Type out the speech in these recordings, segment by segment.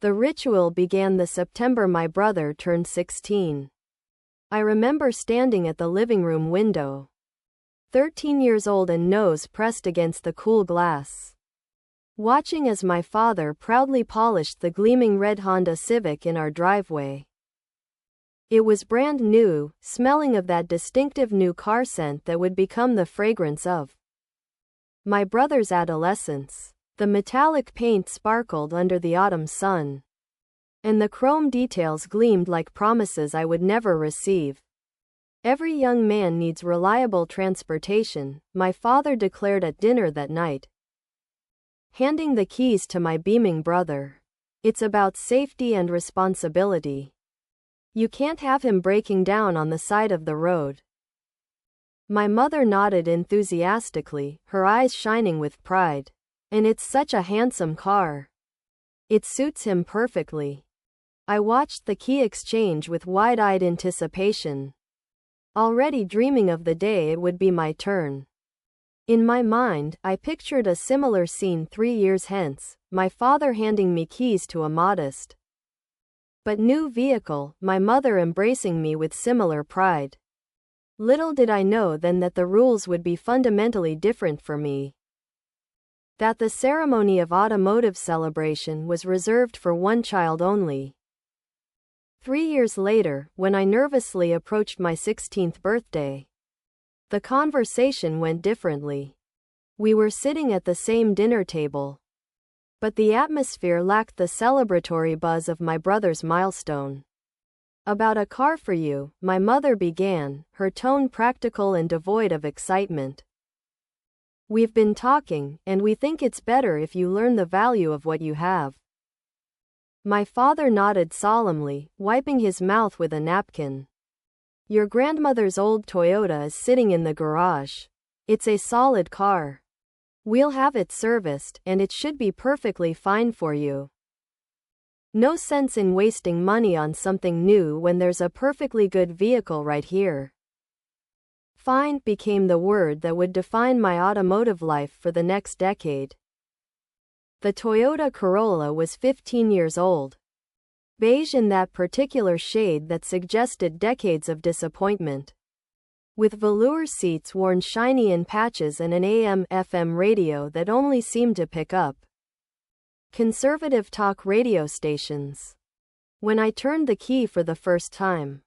The ritual began the September my brother turned 16. I remember standing at the living room window, 13 years old and nose pressed against the cool glass, watching as my father proudly polished the gleaming red Honda Civic in our driveway. It was brand new, smelling of that distinctive new car scent that would become the fragrance of my brother's adolescence. The metallic paint sparkled under the autumn sun, and the chrome details gleamed like promises I would never receive. Every young man needs reliable transportation, my father declared at dinner that night, handing the keys to my beaming brother. It's about safety and responsibility. You can't have him breaking down on the side of the road. My mother nodded enthusiastically, her eyes shining with pride. And it's such a handsome car. It suits him perfectly. I watched the key exchange with wide-eyed anticipation, already dreaming of the day it would be my turn. In my mind, I pictured a similar scene 3 years hence, my father handing me keys to a modest but new vehicle, my mother embracing me with similar pride. Little did I know then that the rules would be fundamentally different for me. That the ceremony of automotive celebration was reserved for one child only. 3 years later, when I nervously approached my 16th birthday, the conversation went differently. We were sitting at the same dinner table, but the atmosphere lacked the celebratory buzz of my brother's milestone. About a car for you, my mother began, her tone practical and devoid of excitement. We've been talking, and we think it's better if you learn the value of what you have. My father nodded solemnly, wiping his mouth with a napkin. Your grandmother's old Toyota is sitting in the garage. It's a solid car. We'll have it serviced, and it should be perfectly fine for you. No sense in wasting money on something new when there's a perfectly good vehicle right here. Fine became the word that would define my automotive life for the next decade. The Toyota Corolla was 15 years old. Beige in that particular shade that suggested decades of disappointment. With velour seats worn shiny in patches and an AM/FM radio that only seemed to pick up conservative talk radio stations. When I turned the key for the first time,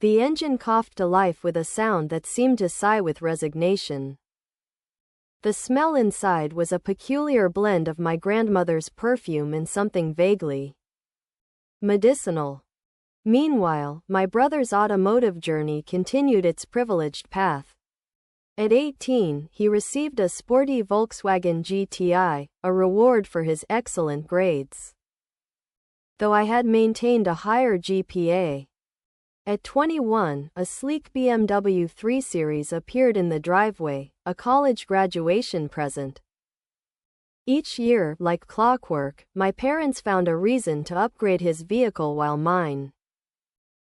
the engine coughed to life with a sound that seemed to sigh with resignation. The smell inside was a peculiar blend of my grandmother's perfume and something vaguely medicinal. Meanwhile, my brother's automotive journey continued its privileged path. At 18, he received a sporty Volkswagen GTI, a reward for his excellent grades, though I had maintained a higher GPA. At 21, a sleek BMW 3 Series appeared in the driveway, a college graduation present. Each year, like clockwork, my parents found a reason to upgrade his vehicle while mine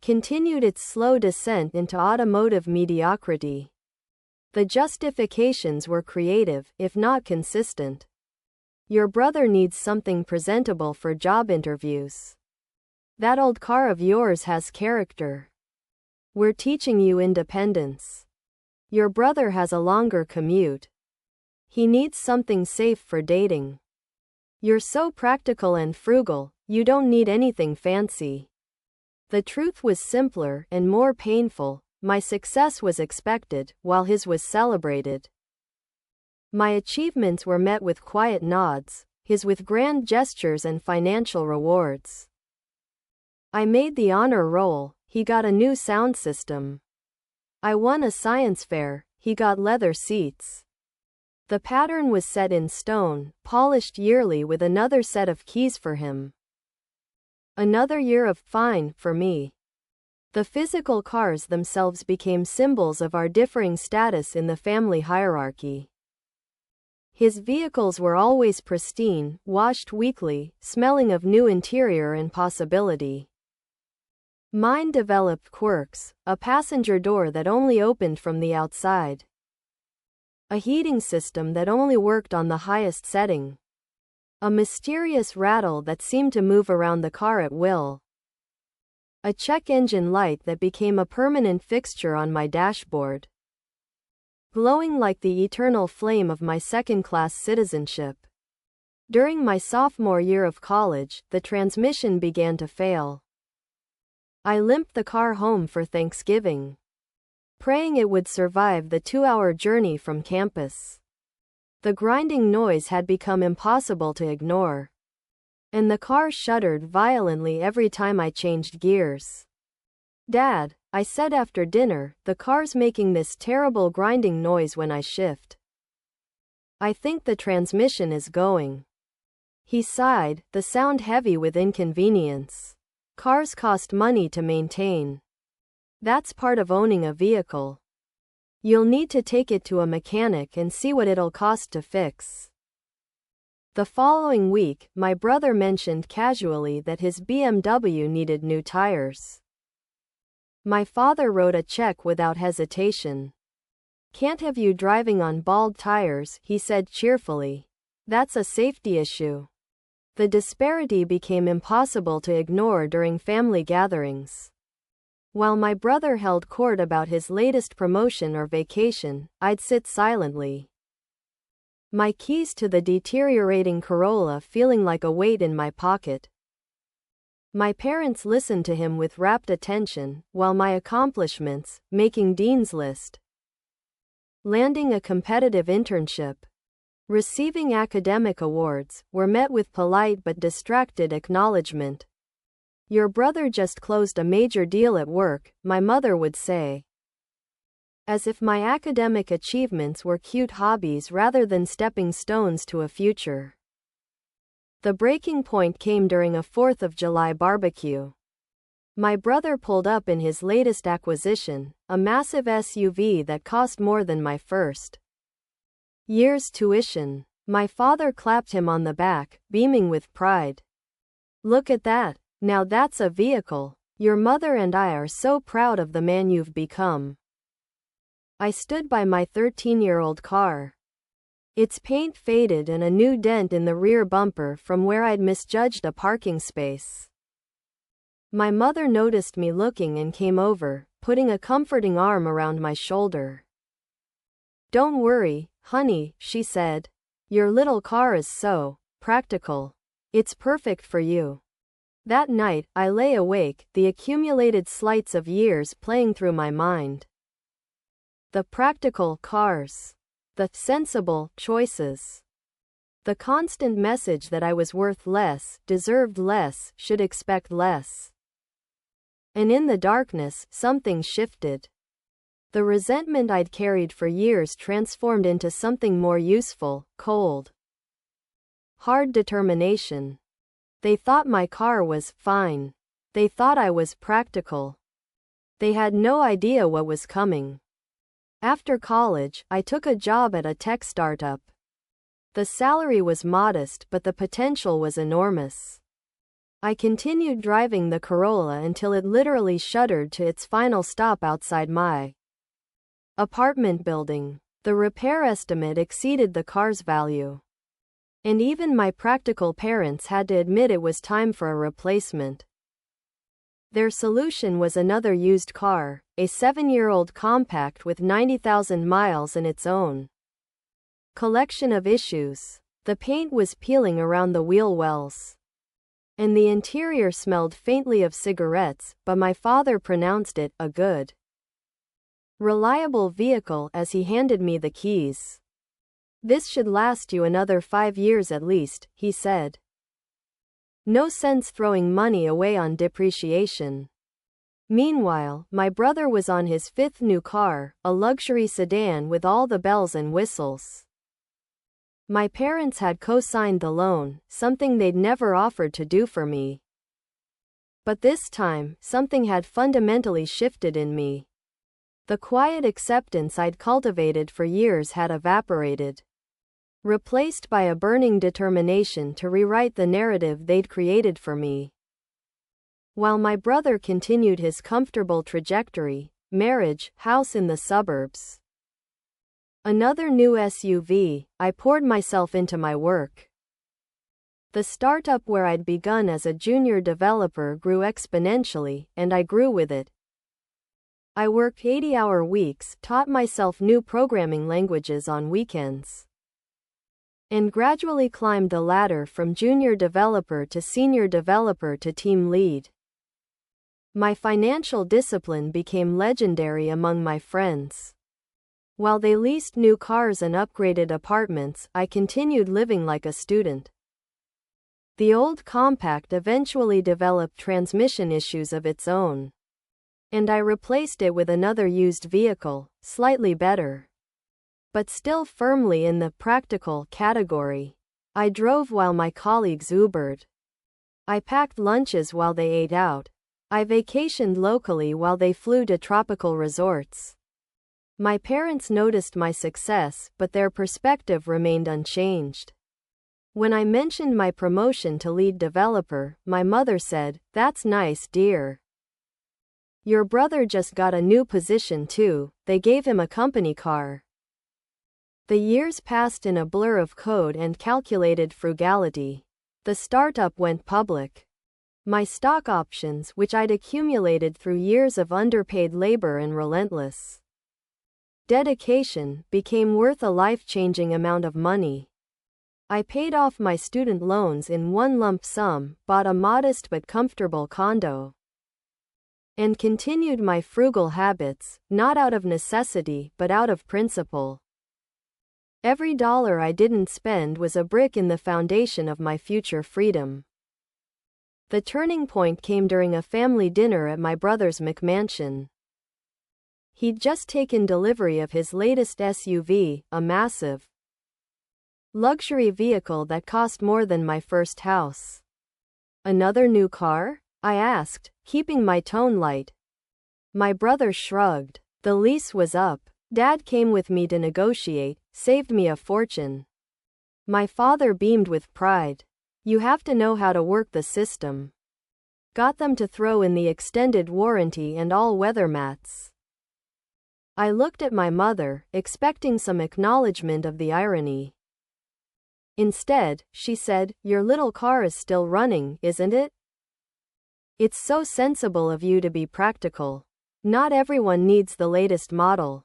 continued its slow descent into automotive mediocrity. The justifications were creative, if not consistent. Your brother needs something presentable for job interviews. That old car of yours has character. We're teaching you independence. Your brother has a longer commute. He needs something safe for dating. You're so practical and frugal, you don't need anything fancy. The truth was simpler and more painful. My success was expected, while his was celebrated. My achievements were met with quiet nods, his with grand gestures and financial rewards. I made the honor roll, he got a new sound system. I won a science fair, he got leather seats. The pattern was set in stone, polished yearly with another set of keys for him. Another year of fine for me. The physical cars themselves became symbols of our differing status in the family hierarchy. His vehicles were always pristine, washed weekly, smelling of new interior and possibility. Mine developed quirks, a passenger door that only opened from the outside, a heating system that only worked on the highest setting, A mysterious rattle that seemed to move around the car at will. A check engine light that became a permanent fixture on my dashboard, glowing like the eternal flame of my second-class citizenship. During my sophomore year of college, the transmission began to fail. I limped the car home for Thanksgiving, praying it would survive the 2-hour journey from campus. The grinding noise had become impossible to ignore, and the car shuddered violently every time I changed gears. "Dad," I said after dinner, "the car's making this terrible grinding noise when I shift. I think the transmission is going." He sighed, the sound heavy with inconvenience. "Cars cost money to maintain. That's part of owning a vehicle. You'll need to take it to a mechanic and see what it'll cost to fix." The following week, my brother mentioned casually that his BMW needed new tires. My father wrote a check without hesitation. "Can't have you driving on bald tires," he said cheerfully. "That's a safety issue." The disparity became impossible to ignore during family gatherings. While my brother held court about his latest promotion or vacation, I'd sit silently, my keys to the deteriorating Corolla feeling like a weight in my pocket. My parents listened to him with rapt attention, while my accomplishments, making Dean's List, landing a competitive internship, receiving academic awards, were met with polite but distracted acknowledgement. "Your brother just closed a major deal at work," my mother would say, as if my academic achievements were cute hobbies rather than stepping stones to a future. The breaking point came during a 4th of July barbecue. My brother pulled up in his latest acquisition, a massive SUV that cost more than my first year's tuition. My father clapped him on the back, beaming with pride. "Look at that. Now that's a vehicle. Your mother and I are so proud of the man you've become." I stood by my 13-year-old car, its paint faded and a new dent in the rear bumper from where I'd misjudged a parking space. My mother noticed me looking and came over, putting a comforting arm around my shoulder. "Don't worry, honey," she said. "Your little car is so practical. It's perfect for you." That night, I lay awake, the accumulated slights of years playing through my mind. The practical cars. The sensible choices. The constant message that I was worth less, deserved less, should expect less. And in the darkness, something shifted. The resentment I'd carried for years transformed into something more useful, cold, hard determination. They thought my car was fine. They thought I was practical. They had no idea what was coming. After college, I took a job at a tech startup. The salary was modest, but the potential was enormous. I continued driving the Corolla until it literally shuddered to its final stop outside my apartment building. The repair estimate exceeded the car's value, and even my practical parents had to admit it was time for a replacement. Their solution was another used car, a 7-year-old compact with 90,000 miles and its own collection of issues. The paint was peeling around the wheel wells, and the interior smelled faintly of cigarettes, but my father pronounced it a good, reliable vehicle as he handed me the keys. "This should last you another 5 years at least," he said. No sense throwing money away on depreciation. Meanwhile, my brother was on his 5th new car, a luxury sedan with all the bells and whistles. My parents had co-signed the loan, something they'd never offered to do for me. But this time, something had fundamentally shifted in me. The quiet acceptance I'd cultivated for years had evaporated, replaced by a burning determination to rewrite the narrative they'd created for me. While my brother continued his comfortable trajectory, marriage, house in the suburbs, another new SUV, I poured myself into my work. The startup where I'd begun as a junior developer grew exponentially, and I grew with it. I worked 80-hour weeks, taught myself new programming languages on weekends, and gradually climbed the ladder from junior developer to senior developer to team lead. My financial discipline became legendary among my friends. While they leased new cars and upgraded apartments, I continued living like a student. The old compact eventually developed transmission issues of its own, and I replaced it with another used vehicle, slightly better, but still firmly in the practical category. I drove while my colleagues Ubered. I packed lunches while they ate out. I vacationed locally while they flew to tropical resorts. My parents noticed my success, but their perspective remained unchanged. When I mentioned my promotion to lead developer, my mother said, "That's nice, dear. Your brother just got a new position too, they gave him a company car." The years passed in a blur of code and calculated frugality. The startup went public. My stock options, which I'd accumulated through years of underpaid labor and relentless dedication, became worth a life-changing amount of money. I paid off my student loans in one lump sum, bought a modest but comfortable condo, and continued my frugal habits, not out of necessity but out of principle. Every dollar I didn't spend was a brick in the foundation of my future freedom. The turning point came during a family dinner at my brother's McMansion. He'd just taken delivery of his latest SUV, a massive luxury vehicle that cost more than my first house. "Another new car?" I asked, keeping my tone light. My brother shrugged. "The lease was up. Dad came with me to negotiate, saved me a fortune." My father beamed with pride. "You have to know how to work the system. Got them to throw in the extended warranty and all weather mats." I looked at my mother, expecting some acknowledgement of the irony. Instead, she said, "Your little car is still running, isn't it? It's so sensible of you to be practical. Not everyone needs the latest model."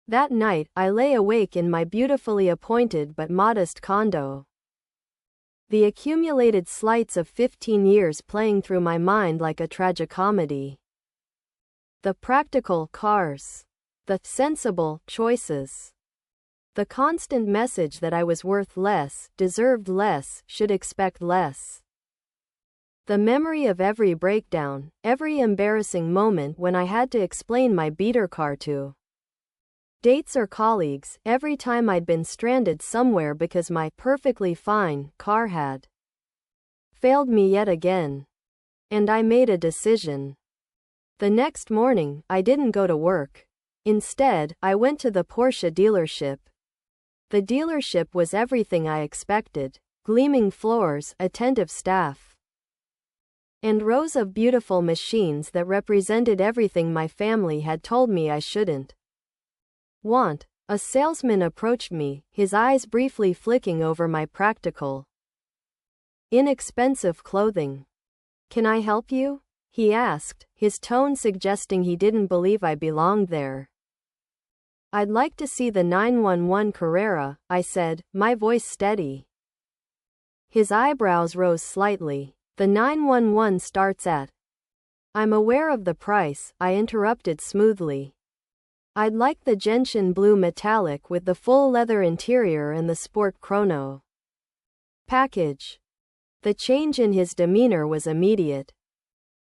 That night, I lay awake in my beautifully appointed but modest condo, the accumulated slights of 15 years playing through my mind like a tragicomedy. The practical cars, the sensible choices, the constant message that I was worth less, deserved less, should expect less. The memory of every breakdown, every embarrassing moment when I had to explain my beater car to dates or colleagues, every time I'd been stranded somewhere because my perfectly fine car had failed me yet again. And I made a decision. The next morning, I didn't go to work. Instead, I went to the Porsche dealership. The dealership was everything I expected: gleaming floors, attentive staff, and rows of beautiful machines that represented everything my family had told me I shouldn't want. A salesman approached me, his eyes briefly flicking over my practical, inexpensive clothing. "Can I help you?" he asked, his tone suggesting he didn't believe I belonged there. "I'd like to see the 911 Carrera," I said, my voice steady. His eyebrows rose slightly. "The 911 starts at—" "I'm aware of the price," I interrupted smoothly. "I'd like the gentian blue metallic with the full leather interior and the sport chrono package." The change in his demeanor was immediate.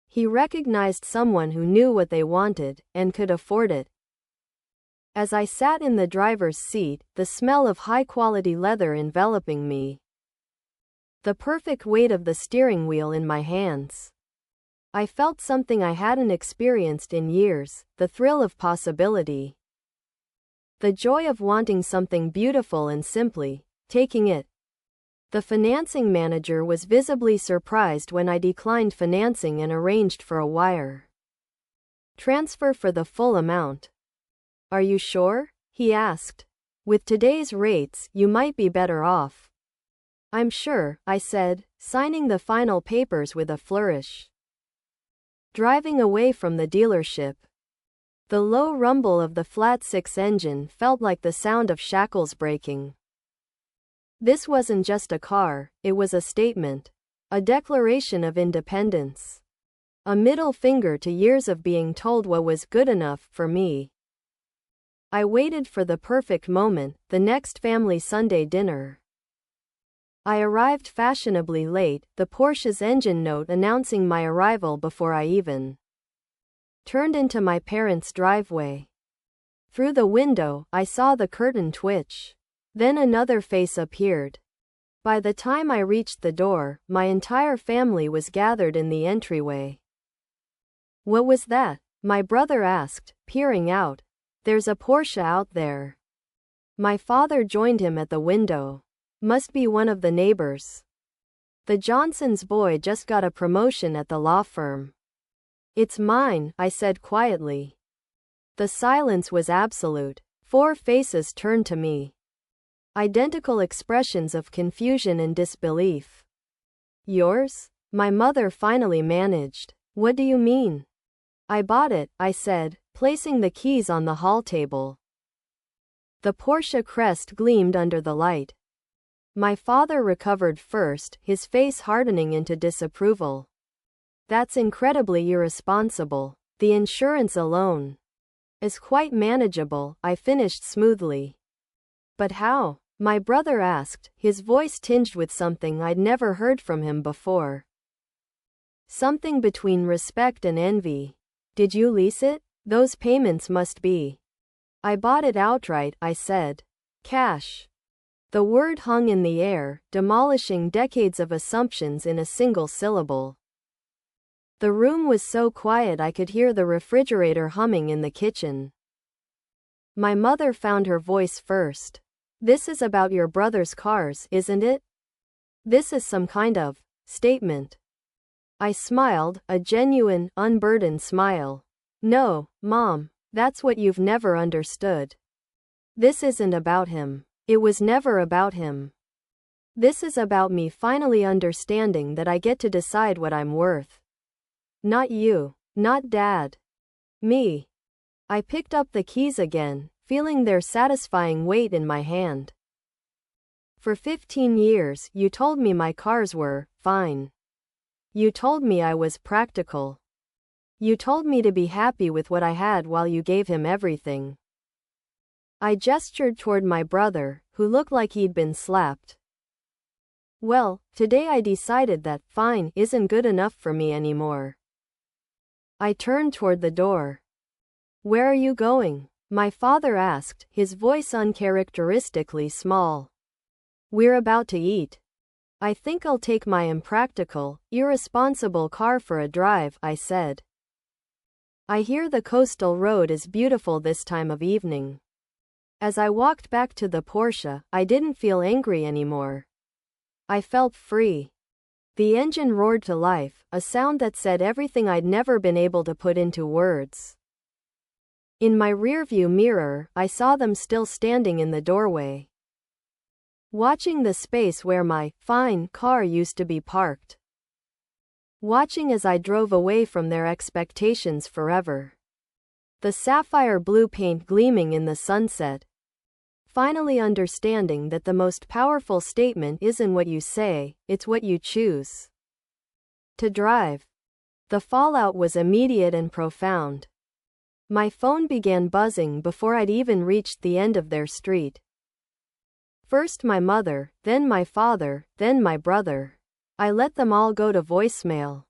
He recognized someone who knew what they wanted, and could afford it. As I sat in the driver's seat, the smell of high-quality leather enveloping me, the perfect weight of the steering wheel in my hands, I felt something I hadn't experienced in years: the thrill of possibility. The joy of wanting something beautiful and simply taking it. The financing manager was visibly surprised when I declined financing and arranged for a wire transfer for the full amount. "Are you sure?" he asked. "With today's rates, you might be better off." I'm sure, I said, signing the final papers with a flourish. Driving away from the dealership. The low rumble of the flat-six engine felt like the sound of shackles breaking. This wasn't just a car, it was a statement. A declaration of independence. A middle finger to years of being told what was good enough for me. I waited for the perfect moment, the next family Sunday dinner. I arrived fashionably late, the Porsche's engine note announcing my arrival before I even turned into my parents' driveway. Through the window, I saw the curtain twitch. Then another face appeared. By the time I reached the door, my entire family was gathered in the entryway. What was that? My brother asked, peering out. There's a Porsche out there. My father joined him at the window. Must be one of the neighbors. The Johnson's boy just got a promotion at the law firm. It's mine, I said quietly. The silence was absolute. 4 faces turned to me. Identical expressions of confusion and disbelief. Yours? My mother finally managed. What do you mean? I bought it, I said, placing the keys on the hall table. The Porsche crest gleamed under the light. My father recovered first, his face hardening into disapproval. That's incredibly irresponsible. The insurance alone is quite manageable, I finished smoothly. But how? My brother asked, his voice tinged with something I'd never heard from him before. Something between respect and envy. Did you lease it? Those payments must be. I bought it outright, I said. Cash. The word hung in the air, demolishing decades of assumptions in a single syllable. The room was so quiet I could hear the refrigerator humming in the kitchen. My mother found her voice first. This is about your brother's cars, isn't it? This is some kind of statement. I smiled, a genuine, unburdened smile. No, Mom, that's what you've never understood. This isn't about him. It was never about him. This is about me finally understanding that I get to decide what I'm worth. Not you, not Dad. Me. I picked up the keys again, feeling their satisfying weight in my hand. For 15 years, you told me my cars were fine. You told me I was practical. You told me to be happy with what I had while you gave him everything. I gestured toward my brother, who looked like he'd been slapped. Well, today I decided that fine isn't good enough for me anymore. I turned toward the door. Where are you going? My father asked, his voice uncharacteristically small. We're about to eat. I think I'll take my impractical, irresponsible car for a drive, I said. I hear the coastal road is beautiful this time of evening. As I walked back to the Porsche, I didn't feel angry anymore. I felt free. The engine roared to life, a sound that said everything I'd never been able to put into words. In my rearview mirror, I saw them still standing in the doorway, watching the space where my fine car used to be parked. Watching as I drove away from their expectations forever. The sapphire blue paint gleaming in the sunset. Finally understanding that the most powerful statement isn't what you say, it's what you choose to drive. The fallout was immediate and profound. My phone began buzzing before I'd even reached the end of their street. First my mother, then my father, then my brother. I let them all go to voicemail.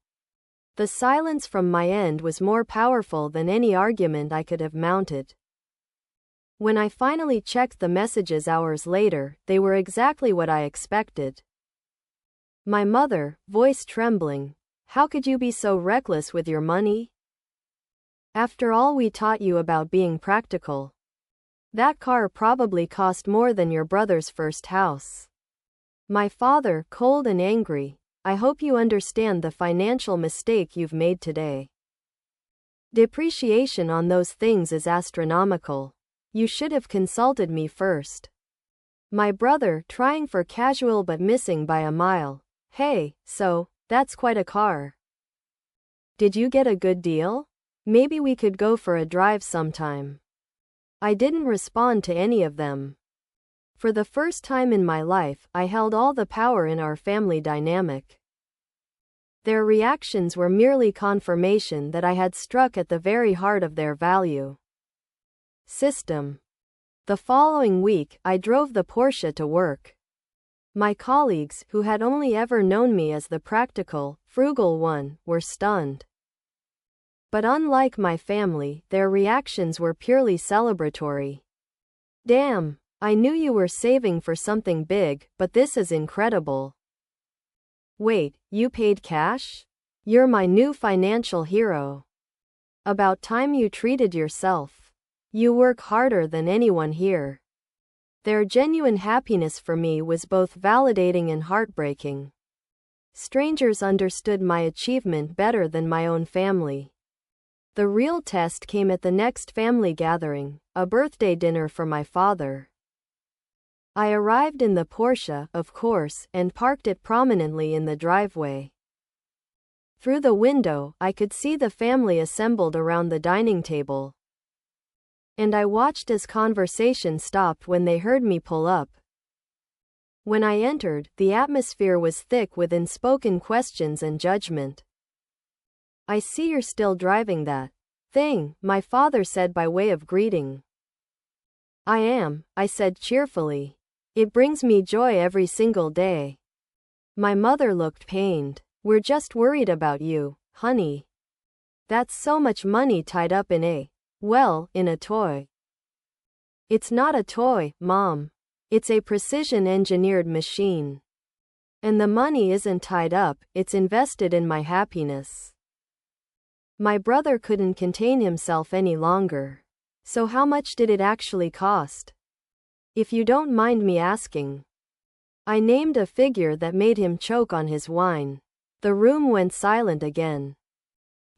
The silence from my end was more powerful than any argument I could have mounted. When I finally checked the messages hours later, they were exactly what I expected. My mother, voice trembling. How could you be so reckless with your money? After all we taught you about being practical. That car probably cost more than your brother's first house. My father, cold and angry. I hope you understand the financial mistake you've made today. Depreciation on those things is astronomical. You should have consulted me first. My brother, trying for casual but missing by a mile. Hey, so, that's quite a car. Did you get a good deal? Maybe we could go for a drive sometime. I didn't respond to any of them. For the first time in my life, I held all the power in our family dynamic. Their reactions were merely confirmation that I had struck at the very heart of their value system. The following week, I drove the Porsche to work. My colleagues, who had only ever known me as the practical, frugal one, were stunned. But unlike my family, their reactions were purely celebratory. Damn, I knew you were saving for something big, but this is incredible. Wait, you paid cash? You're my new financial hero. About time you treated yourself. You work harder than anyone here. Their genuine happiness for me was both validating and heartbreaking. Strangers understood my achievement better than my own family. The real test came at the next family gathering, a birthday dinner for my father. I arrived in the Porsche, of course, and parked it prominently in the driveway. Through the window, I could see the family assembled around the dining table. And I watched as conversation stopped when they heard me pull up. When I entered, the atmosphere was thick with unspoken questions and judgment. I see you're still driving that thing, my father said by way of greeting. I am, I said cheerfully. It brings me joy every single day. My mother looked pained. We're just worried about you, honey. That's so much money tied up in a toy. It's not a toy, Mom. It's a precision-engineered machine. And the money isn't tied up, it's invested in my happiness. My brother couldn't contain himself any longer. So how much did it actually cost? If you don't mind me asking. I named a figure that made him choke on his wine. The room went silent again.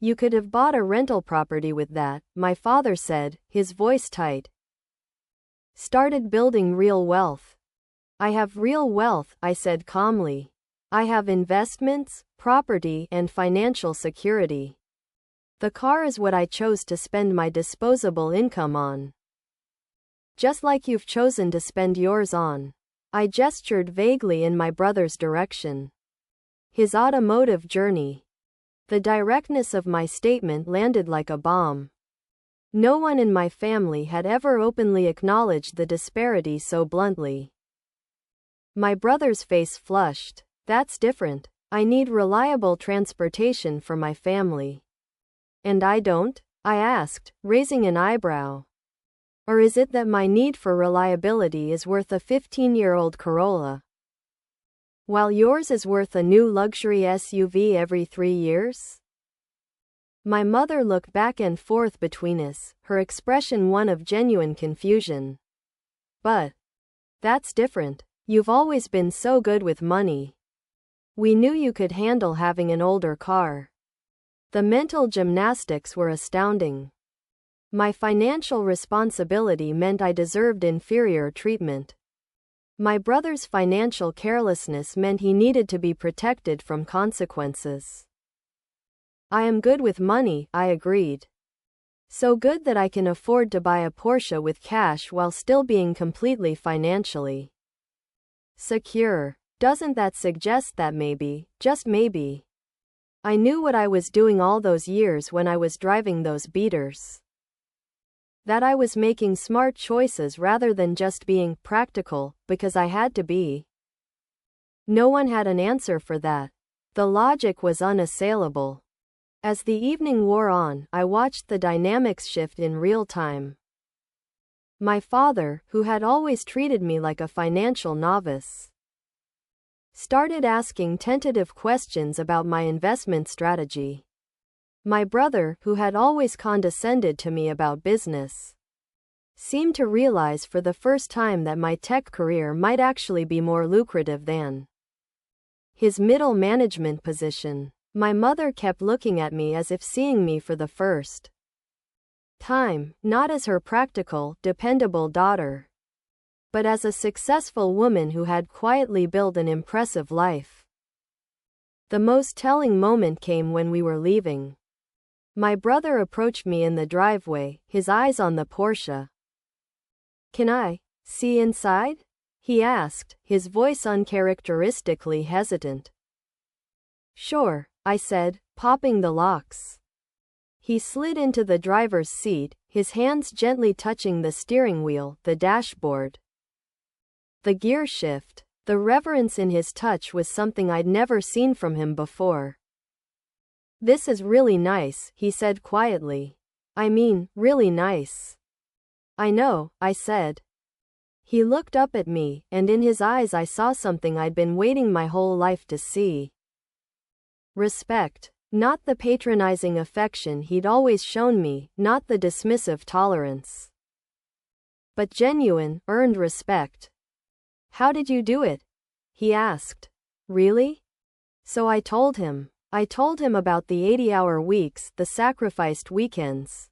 You could have bought a rental property with that, my father said, his voice tight. Started building real wealth. I have real wealth, I said calmly. I have investments, property, and financial security. The car is what I chose to spend my disposable income on. Just like you've chosen to spend yours on. I gestured vaguely in my brother's direction. His automotive journey. The directness of my statement landed like a bomb. No one in my family had ever openly acknowledged the disparity so bluntly. My brother's face flushed. That's different. I need reliable transportation for my family. And I don't? I asked, raising an eyebrow. Or is it that my need for reliability is worth a 15-year-old Corolla, while yours is worth a new luxury SUV every 3 years? My mother looked back and forth between us, her expression one of genuine confusion. But that's different. You've always been so good with money. We knew you could handle having an older car. The mental gymnastics were astounding. My financial responsibility meant I deserved inferior treatment. My brother's financial carelessness meant he needed to be protected from consequences. I am good with money, I agreed. So good that I can afford to buy a Porsche with cash while still being completely financially secure. Doesn't that suggest that maybe, just maybe, I knew what I was doing all those years when I was driving those beaters? That I was making smart choices rather than just being practical, because I had to be. No one had an answer for that. The logic was unassailable. As the evening wore on, I watched the dynamics shift in real time. My father, who had always treated me like a financial novice, started asking tentative questions about my investment strategy. My brother, who had always condescended to me about business, seemed to realize for the first time that my tech career might actually be more lucrative than his middle management position. My mother kept looking at me as if seeing me for the first time, not as her practical, dependable daughter, but as a successful woman who had quietly built an impressive life. The most telling moment came when we were leaving. My brother approached me in the driveway, his eyes on the Porsche. "Can I see inside?" he asked, his voice uncharacteristically hesitant. "Sure," I said, popping the locks. He slid into the driver's seat, his hands gently touching the steering wheel, the dashboard, the gear shift. The reverence in his touch was something I'd never seen from him before. "This is really nice," he said quietly. "I mean, really nice." "I know," I said. He looked up at me, and in his eyes I saw something I'd been waiting my whole life to see. Respect. Not the patronizing affection he'd always shown me, not the dismissive tolerance, but genuine, earned respect. "How did you do it?" he asked. "Really?" So I told him. I told him about the 80-hour weeks, the sacrificed weekends,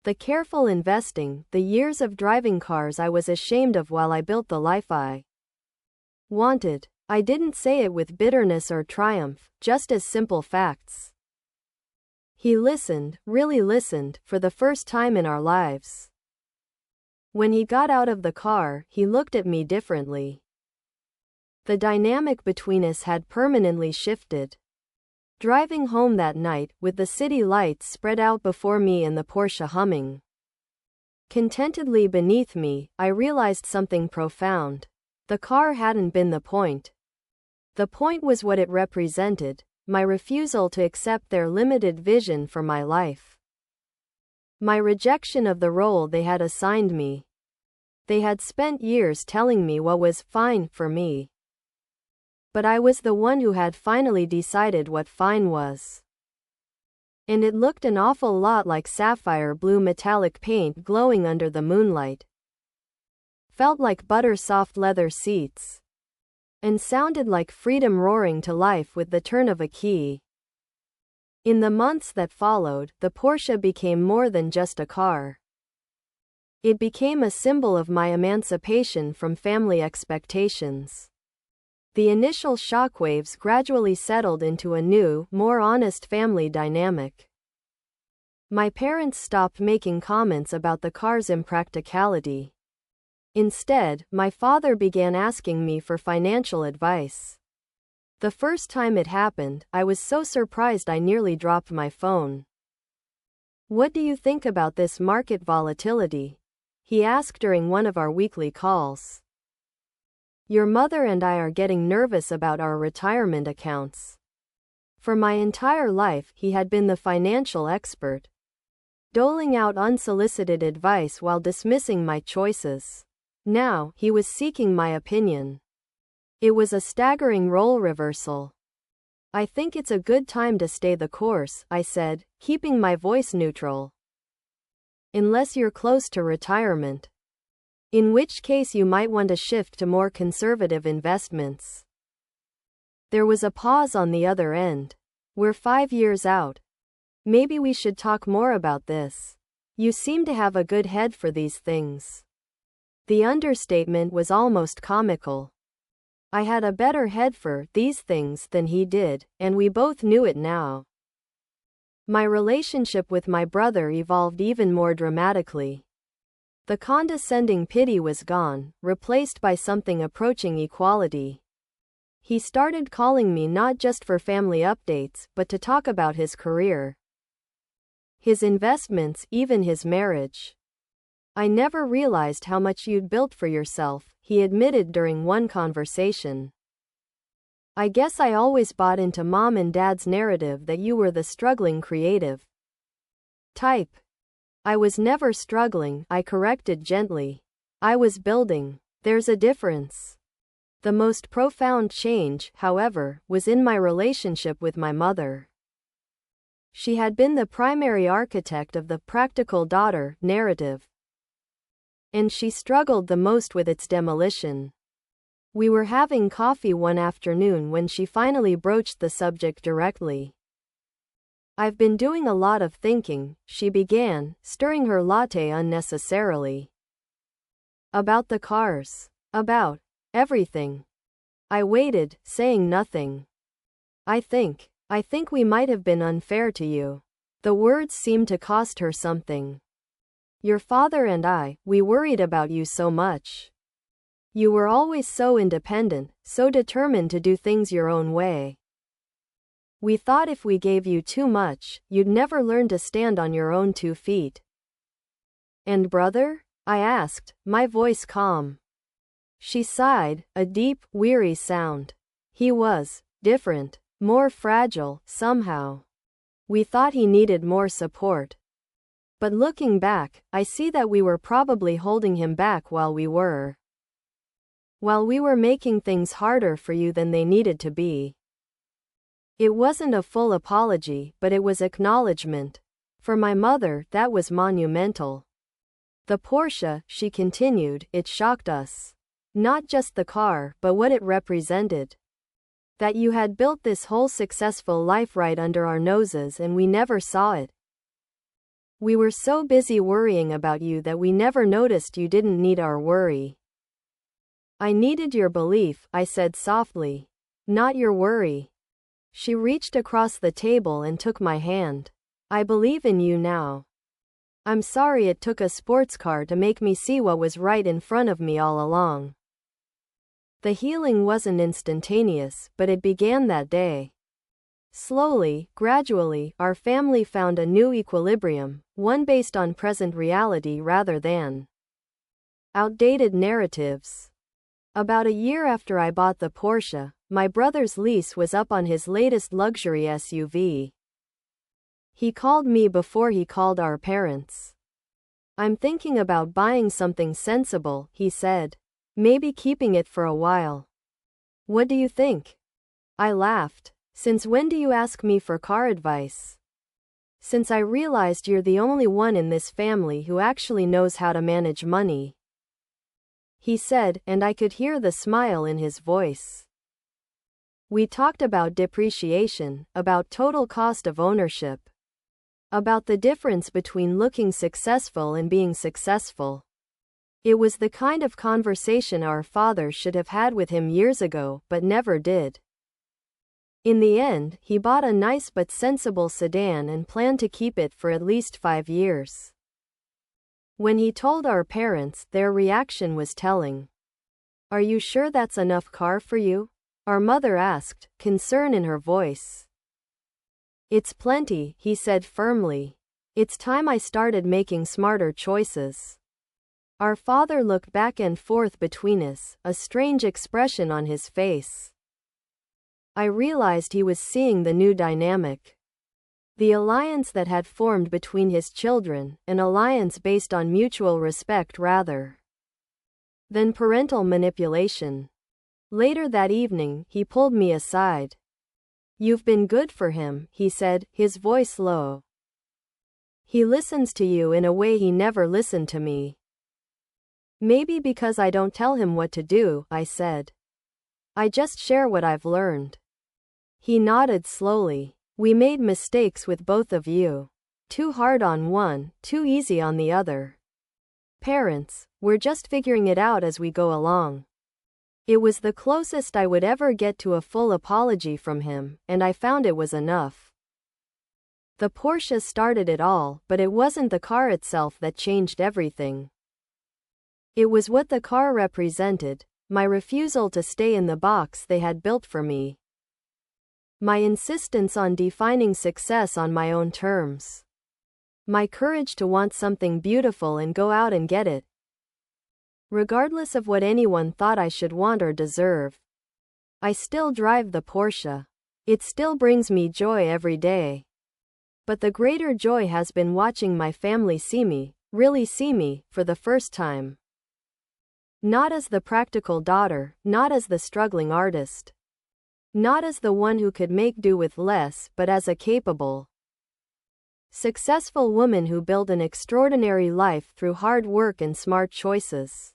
the careful investing, the years of driving cars I was ashamed of while I built the life I wanted. I didn't say it with bitterness or triumph, just as simple facts. He listened, really listened, for the first time in our lives. When he got out of the car, he looked at me differently. The dynamic between us had permanently shifted. Driving home that night, with the city lights spread out before me and the Porsche humming contentedly beneath me, I realized something profound. The car hadn't been the point. The point was what it represented, my refusal to accept their limited vision for my life. My rejection of the role they had assigned me. They had spent years telling me what was fine for me. But I was the one who had finally decided what fine was. And it looked an awful lot like sapphire blue metallic paint glowing under the moonlight. Felt like butter-soft leather seats. And sounded like freedom roaring to life with the turn of a key. In the months that followed, the Porsche became more than just a car. It became a symbol of my emancipation from family expectations. The initial shockwaves gradually settled into a new, more honest family dynamic. My parents stopped making comments about the car's impracticality. Instead, my father began asking me for financial advice. The first time it happened, I was so surprised I nearly dropped my phone. "What do you think about this market volatility?" he asked during one of our weekly calls. "Your mother and I are getting nervous about our retirement accounts." For my entire life, he had been the financial expert, doling out unsolicited advice while dismissing my choices. Now, he was seeking my opinion. It was a staggering role reversal. "I think it's a good time to stay the course," I said, keeping my voice neutral. "Unless you're close to retirement. In which case you might want to shift to more conservative investments." There was a pause on the other end. "We're 5 years out. Maybe we should talk more about this. You seem to have a good head for these things." The understatement was almost comical. I had a better head for these things than he did, and we both knew it now. My relationship with my brother evolved even more dramatically. The condescending pity was gone, replaced by something approaching equality. He started calling me not just for family updates, but to talk about his career, his investments, even his marriage. "I never realized how much you'd built for yourself," he admitted during one conversation. "I guess I always bought into mom and dad's narrative that you were the struggling creative type." "I was never struggling," I corrected gently. "I was building. There's a difference." The most profound change, however, was in my relationship with my mother. She had been the primary architect of the practical daughter narrative, and she struggled the most with its demolition. We were having coffee one afternoon when she finally broached the subject directly. "I've been doing a lot of thinking," she began, stirring her latte unnecessarily. About the cars. About everything. I waited, saying nothing. I think we might have been unfair to you. The words seemed to cost her something. Your father and I, we worried about you so much. You were always so independent, so determined to do things your own way. We thought if we gave you too much, you'd never learn to stand on your own 2 feet. And brother? I asked, my voice calm. She sighed, a deep, weary sound. He was different, more fragile, somehow. We thought he needed more support. But looking back, I see that we were probably holding him back while we were making things harder for you than they needed to be. It wasn't a full apology, but it was acknowledgement. For my mother, that was monumental. The Porsche, she continued, it shocked us. Not just the car, but what it represented. That you had built this whole successful life right under our noses and we never saw it. We were so busy worrying about you that we never noticed you didn't need our worry. I needed your belief, I said softly. Not your worry. She reached across the table and took my hand. I believe in you now. I'm sorry it took a sports car to make me see what was right in front of me all along. The healing wasn't instantaneous, but it began that day. Slowly, gradually, our family found a new equilibrium, one based on present reality rather than outdated narratives. About a year after I bought the Porsche, my brother's lease was up on his latest luxury SUV. He called me before he called our parents. I'm thinking about buying something sensible, he said. Maybe keeping it for a while. What do you think? I laughed. Since when do you ask me for car advice? Since I realized you're the only one in this family who actually knows how to manage money. He said, and I could hear the smile in his voice. We talked about depreciation, about total cost of ownership. About the difference between looking successful and being successful. It was the kind of conversation our father should have had with him years ago, but never did. In the end, he bought a nice but sensible sedan and planned to keep it for at least 5 years. When he told our parents, their reaction was telling. Are you sure that's enough car for you? Our mother asked, concern in her voice. It's plenty, he said firmly. It's time I started making smarter choices. Our father looked back and forth between us, a strange expression on his face. I realized he was seeing the new dynamic. The alliance that had formed between his children, an alliance based on mutual respect rather than parental manipulation. Later that evening, he pulled me aside. You've been good for him, he said, his voice low. He listens to you in a way he never listened to me. Maybe because I don't tell him what to do, I said. I just share what I've learned. He nodded slowly. We made mistakes with both of you. Too hard on one, too easy on the other. Parents, we're just figuring it out as we go along. It was the closest I would ever get to a full apology from him, and I found it was enough. The Porsche started it all, but it wasn't the car itself that changed everything. It was what the car represented, my refusal to stay in the box they had built for me. My insistence on defining success on my own terms. My courage to want something beautiful and go out and get it. Regardless of what anyone thought I should want or deserve. I still drive the Porsche. It still brings me joy every day. But the greater joy has been watching my family see me, really see me, for the first time. Not as the practical daughter, not as the struggling artist. Not as the one who could make do with less, but as a capable, successful woman who built an extraordinary life through hard work and smart choices.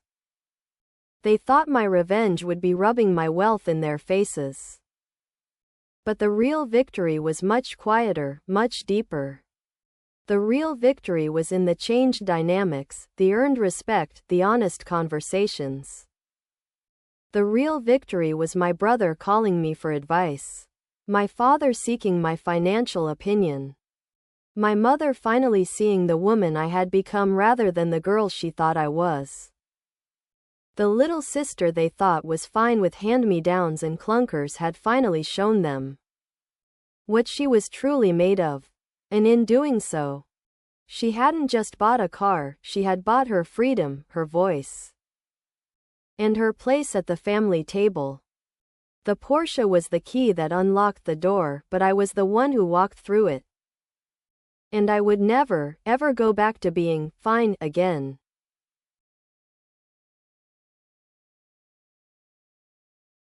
They thought my revenge would be rubbing my wealth in their faces. But the real victory was much quieter, much deeper. The real victory was in the changed dynamics, the earned respect, the honest conversations. The real victory was my brother calling me for advice. My father seeking my financial opinion. My mother finally seeing the woman I had become rather than the girl she thought I was. The little sister they thought was fine with hand-me-downs and clunkers had finally shown them what she was truly made of. And in doing so, she hadn't just bought a car, she had bought her freedom, her voice, and her place at the family table. The Porsche was the key that unlocked the door, but I was the one who walked through it. And I would never, ever go back to being fine again.